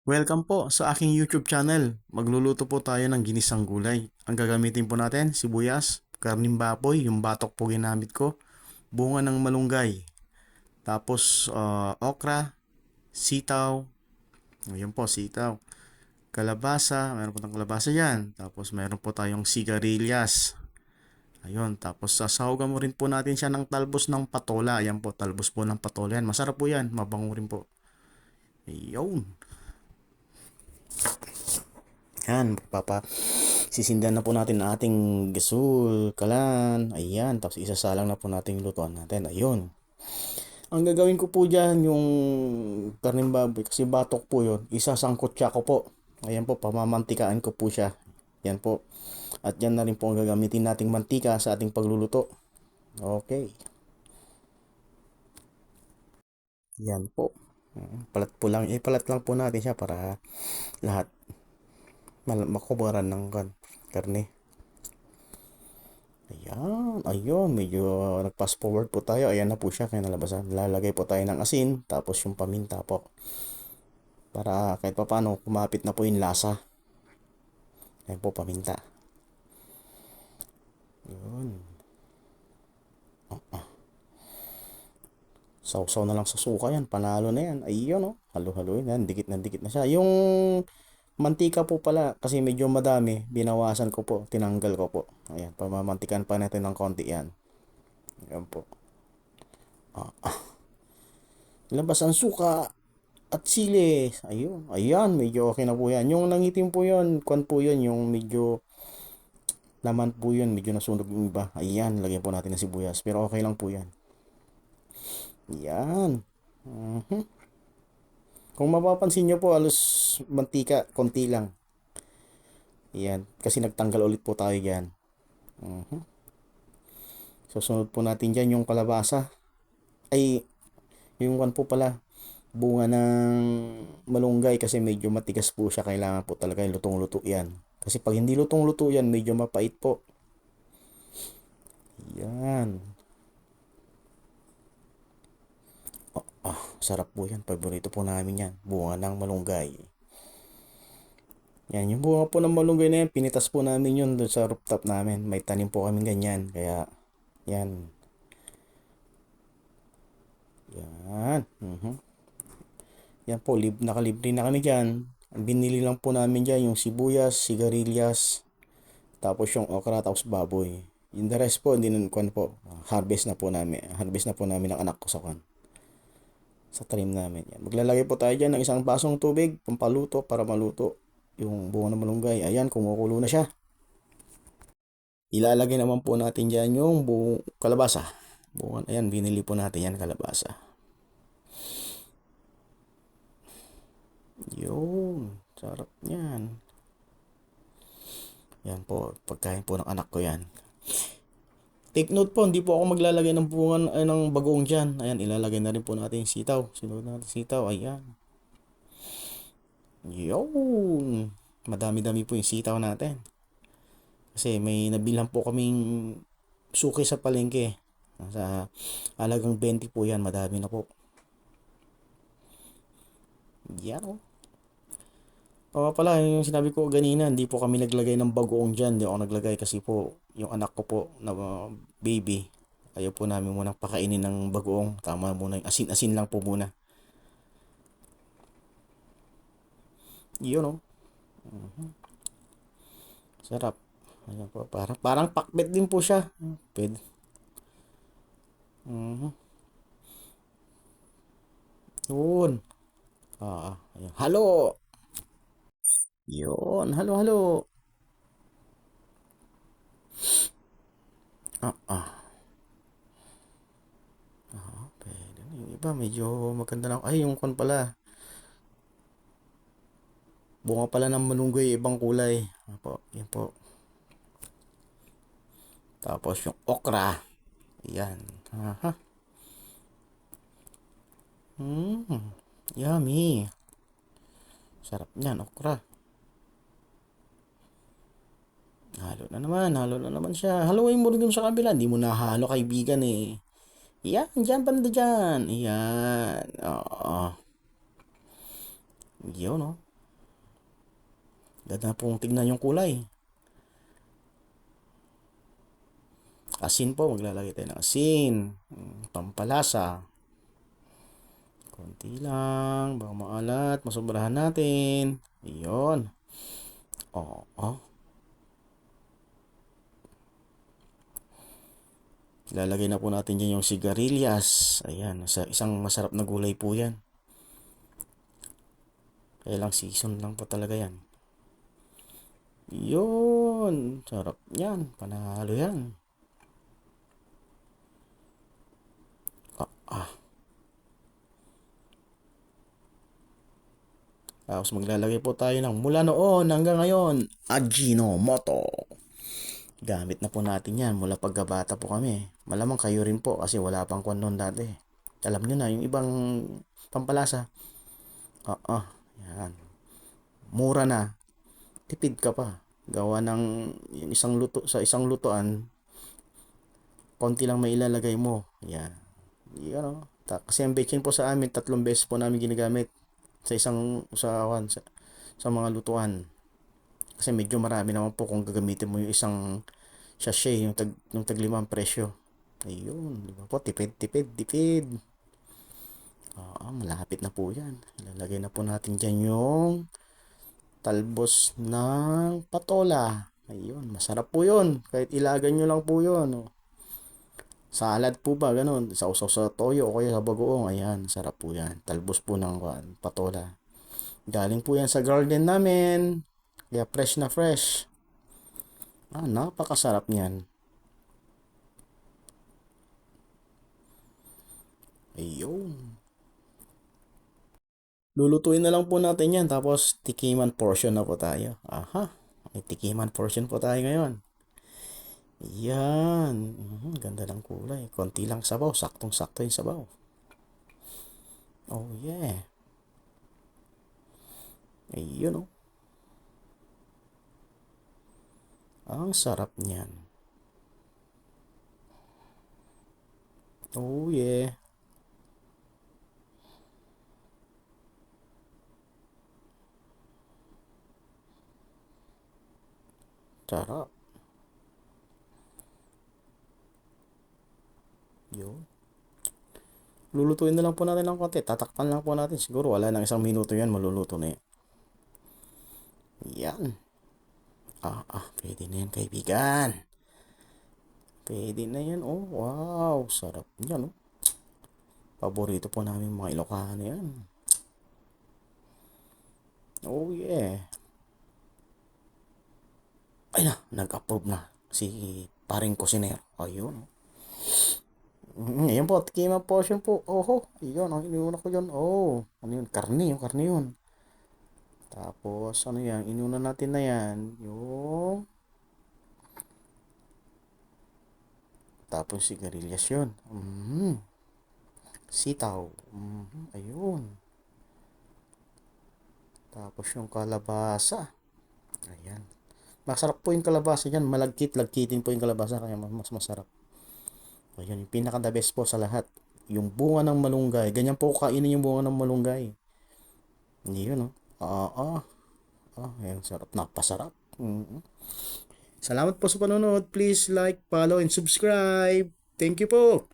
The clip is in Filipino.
Welcome po sa aking YouTube channel. Magluluto po tayo ng ginisang gulay. Ang gagamitin po natin, sibuyas, karning baboy, yung batok po ginamit ko, bunga ng malunggay, tapos okra, sitaw, ayun po sitaw, kalabasa, meron po tayong kalabasa yan, tapos meron po tayong sigarilyas. Ayun, tapos sasahugan mo rin po natin siya ng talbos ng patola. Ayan po, talbos po ng patola yan. Masarap po yan, mabango rin po. Ayun. Yan, sisindihan na po natin ang ating gasol, kalan, ayan, tapos isasalang na po natin yung lutuan natin, ayun. Ang gagawin ko po dyan, yung karning baboy, kasi batok po yun, isasangkot siya ko po. Ayan po, pamamantikaan ko po siya. Yan po. At yan na rin po ang gagamitin nating mantika sa ating pagluluto. Okay. Yan po. Palat po lang, ipalat lang po natin siya para lahat makubaran ng karne. Ayan, ayun, medyo nag-fast forward po tayo. Ayan na po siya, kaya nalabasan. Lalagay po tayo ng asin, tapos yung paminta po. Para kahit pa paano, kumapit na po yung lasa. Ayan po, paminta. Yun. Sausaw na lang sa suka yan, panalo na yan. Ayun, oh. Halo-halo yan, dikit na siya. Yung mantika po pala, kasi medyo madami, binawasan ko po, tinanggal ko po. Ayan, pamamantikan pa natin ng konti yan. Ayan po. Labas ang suka at sili. Ayun. Ayan, medyo okay na po yan. Yung nangitim po yun, kwan po yun, yung medyo laman po yun, medyo nasunog yung iba. Ayan, lagyan po natin ng sibuyas. Pero okay lang po yan. Ayan. Kung mapapansin nyo po, halos mantika, konti lang. Ayan, kasi nagtanggal ulit po tayo dyan. Susunod po natin dyan yung kalabasa. Ay, yung kwan po pala, bunga ng malunggay kasi medyo matigas po siya. Kailangan po talaga yung lutong-luto yan. Kasi pag hindi lutong-luto yan, medyo mapait po. Yan. Sarap po yan. Paborito po namin yan. Bunga ng malunggay. Yan, yung bunga po ng malunggay na yan, pinitas po namin yun doon sa rooftop namin. May tanim po kami ganyan. Kaya, yan. Yan. Yan po, nakalibre na kami dyan. Ang binili lang po namin dyan, yung sibuyas, sigarilyas, tapos yung okra, tapos baboy. Yung the rest po, hindi nun kwan po. Harvest na po namin. Harvest na po namin ng anak ko sa kwan. Sa tanim namin. Yan. Maglalagay po tayo dyan ng isang basong tubig, pampaluto para maluto yung bunga ng malunggay. Ayan, kumukulo na siya. Ilalagay naman po natin dyan yung kalabasa. Bunga, ayan, binili po natin yan kalabasa. Yun, sarap yan. Yan po, pagkain po ng anak ko yan. Take note po, hindi po ako maglalagay ng bunga ng bagoong dyan. Ayan, ilalagay na rin po natin yung sitaw. Sinunod natin sitaw, ayan. Yun. Madami-dami po yung sitaw natin. Kasi may nabilang po kaming suki sa palengke. Sa halagang 20 po yan, madami na po. Yan o. Pala, yung sinabi ko ganina, hindi po kami naglagay ng bagoong dyan. Hindi ako naglagay kasi po, yung anak ko po na baby, ayaw po namin munang pakainin ng bagoong. Tama muna yung asin-asin lang po muna. Yun o. Sarap. Ayan po, parang pakbet din po siya. Pwede. Yun. Ayan. Halo. Yun. Halo, halo. Ah, ah. Pwede. Yung iba, medyo maganda lang. Ay, yung kon pala. Bunga pala ng malunggay, ibang kulay. Apo, yan po. Tapos yung okra. Yan. Aha. Yummy. Sarap niyan, okra. Halo na naman siya. Haluin mo rin dun sa kabila. Hindi mo nahalo, kaibigan eh. Yan, dyan, banda dyan. Yan. Oo. Yun, no? Ganda na pong tignan yung kulay. Asin po, maglalagay tayo ng asin. Pampalasa. Konti lang, baka maalat, masobrahan natin. Iyon. Oo. Ilalagay na po natin dyan yung sigarilyas. Ayan, isang masarap na gulay po yan. Kaya lang season lang po talaga yan. Yun, sarap yan. Panalo yan. Ah. Tapos maglalagay po tayo ng mula noon hanggang ngayon, Ajinomoto. Gamit na po natin yan mula pagkabata po kami. Malamang kayo rin po kasi wala pang kwan noon dati. Alam nyo na, yung ibang pampalasa. Yan. Mura na. Tipid ka pa. Gawa ng yung isang luto, sa isang lutuan, konti lang may ilalagay mo. Yan. Yan o. Kasi ang bechin po sa amin, 3 beses po namin ginagamit sa isang sa mga lutuan. Kasi medyo marami naman po kung gagamitin mo yung isang sachet, yung tag 5 presyo. Ayun, di ba po? Tipid. Malapit na po yan. Ilalagay na po natin dyan yung talbos ng patola. Ayun, masarap po yun. Kahit ilagan nyo lang po yun. Oh. Salad po ba, ganun. Sausaw sa toyo o kaya sa bagoong. Ayan, sarap po yan. Talbos po ng patola. Galing po yan sa garden namin. Kaya fresh na fresh. Napakasarap niyan. Ayun. Lulutuin na lang po natin yan. Tapos, tikiman portion na po tayo. Aha. May tikiman portion po tayo ngayon. Yan. Ganda ng kulay. Konti lang sabaw. Saktong-sakto yung sabaw. Oh, yeah. Ayun, oh. Ang sarap niyan. Oh, yeah. Sarap. Yun. Lulutuin na lang po natin ng konti. Tatakpan lang po natin. Siguro wala nang 1 minuto yan. Maluluto na yan. Yan. Pwede na yan, kaibigan. Pwede na yan. Oh, wow. Sarap yan, oh. Paborito po namin mga Ilocano yan. Oh, yeah. Ay na, nag-approve na si paring kusinero. Ayun. Ayan po, tikima portion po. Oho, ayun, ang iniuna ko yun. Oh, ano yun? Karne yun. Tapos, ano yan? Inuna natin na yan. Yung... Tapos, sigarilyas yun. Sitaw. Ayun. Tapos, yung kalabasa. Ayan. Masarap po yung kalabasa dyan. Lagkitin po yung kalabasa. Kaya mas masarap. Ayan, yung pinaka-the best po sa lahat. Yung bunga ng malunggay. Ganyan po kainin yung bunga ng malunggay. Hindi yun, oh. Ayan, sarap. Napasarap. Salamat po sa panonood. Please like, follow, and subscribe. Thank you po.